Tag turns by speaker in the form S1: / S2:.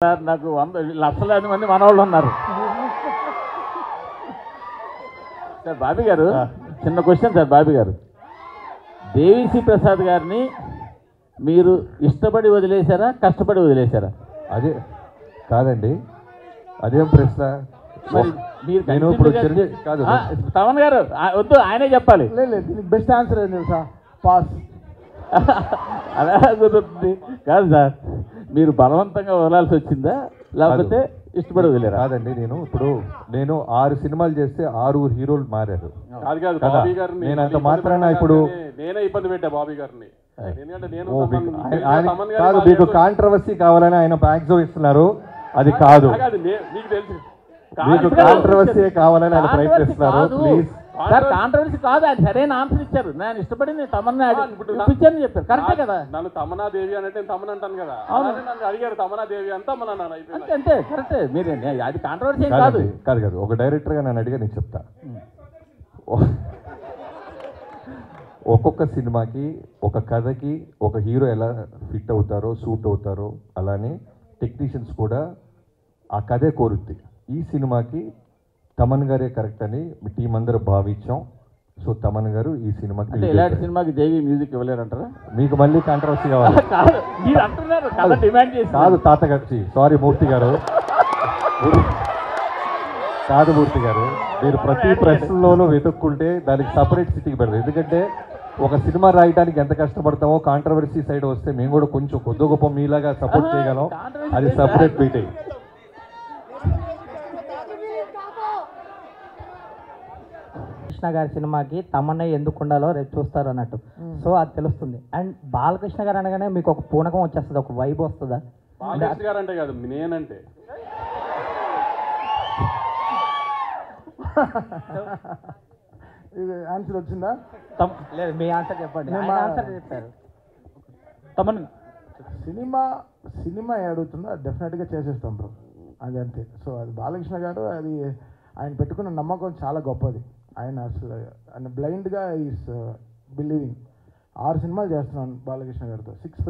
S1: Sir నాకు 100 లక్షలాది మంది మనవాళ్ళు ఉన్నారు సార్. బాబీ గారు చిన్న క్వశ్చన్ సార్. బాబీ గారు, దేవిశ్రీ ప్రసాద్ గారిని మీరు ఇష్టపడి వదిలేశారా, కష్టపడి వదిలేశారా?
S2: అదే కాదండి, అదేం ప్రశ్న.
S1: మరి మీరు
S2: నేను ఇప్పుడు కాదు
S1: తమన్ గారు వద్దు, ఆయనే చెప్పాలి.
S3: లేదు దీనికి బెస్ట్ ఆన్సర్ ఏంటి తెలుసా? పాస్.
S1: అలా కుదురుతుంది కాదు సార్. మీరు బలవంతంగా వదలాల్సి వచ్చిందా, లేకపోతే ఇష్టపడి వదిలేరా?
S2: కాదండి, నేను 6 సినిమాలు చేస్తే 6 హీరోలు మారారు.
S4: కాదు బాబీ గారిని
S2: నేను అంత మాత్రాన ఇప్పుడు
S4: నేనే ఇబ్బంది పెట్టా బాబీ గారిని. ఎందుకంటే నేను
S2: కాదు, మీకు కాంట్రవర్సీ కావాలని ఆయన బ్యాక్ ఇస్తున్నారు. అది కాదు,
S4: మీకు తెలుసు
S2: మీకు కాంట్రవర్సీ కావాలని ఆయన ప్రయత్నిస్తున్నారు. ప్లీజ్
S1: సార్, కాంట్రవర్సీ కాదు, అది సరైన ఆన్సర్ ఇచ్చారు. నేను ఇష్టపడింది తమన్నా ఇప్పించాను చెప్పారు. కరెక్టే కదా.
S4: నన్ను తమన్నా దేవి అంటే తమన్ అంటాను కదా, నన్ను అడిగారు తమన్నా దేవి అంతా
S1: అంతే కరెక్టే. మీరు అది కాంట్రవర్సీ కాదు.
S2: కాదు ఒక డైరెక్టర్గా నన్ను అడిగా నేను చెప్తా. ఒక్కొక్క సినిమాకి, ఒక కథకి ఒక హీరో ఎలా ఫిట్ అవుతారో, సూట్ అవుతారో, అలానే టెక్నీషియన్స్ కూడా ఆ కథే కోరుద్ది. ఈ సినిమాకి తమన్ గారే కరెక్ట్ అని మీ టీం అందరూ భావించాం. సో తమన్ గారు ఈ సినిమాకి,
S1: ఇలాంటి సినిమాకి దేవి మ్యూజిక్ ఇవ్వలేరంటారా?
S2: మీకు మళ్ళీ కాంట్రవర్సీ కావాలి?
S1: మీరు అంటున్నారు కదా, డిమాండ్ చేసి
S2: కాదు తాతగారు, సారీ మూర్తి గారు, కాదు మూర్తి గారు, మీరు ప్రతి ప్రశ్నలోనూ వెతుక్కుంటే దానికి సపరేట్ సిటీకి పెడతారు. ఎందుకంటే ఒక సినిమా రాయడానికి ఎంత కష్టపడతామో కాంట్రవర్సీ సైడ్ వస్తే మేము కూడా కొంచెం కొద్ది గొప్ప మీలాగా సపోర్ట్ చేయగలం. అది సపరేట్ మీటింగ్.
S5: కృష్ణ గారి సినిమాకి తమన్నా ఎందుకు ఉండాలో రేపు చూస్తారు అన్నట్టు. సో అది తెలుస్తుంది. అండ్ బాలకృష్ణ గారు అనగానే మీకు ఒక పూనకం వచ్చేస్తుంది, ఒక వైబ్ వస్తుందా?
S4: బాలకృష్ణ గారు అంటే కాదు, నేనంటే
S3: ఇది ఆన్సర్ వచ్చిందా?
S5: లేదు, మీ ఆన్సర్ చెప్పండి. ఆన్సర్ చెప్పారు.
S1: తమన్
S3: సినిమా అడుగుతుందో డెఫినెట్గా చేసేస్తాం బ్రో, అది అంతే. సో అది బాలకృష్ణ గారు, అది ఆయన పెట్టుకున్న నమ్మకం చాలా గొప్పది. ఆయన అసలు ఆయన బ్లైండ్గా ఈస్ బిలీవింగ్. 6 సినిమాలు చేస్తున్నాను బాలకృష్ణ గారితో, 6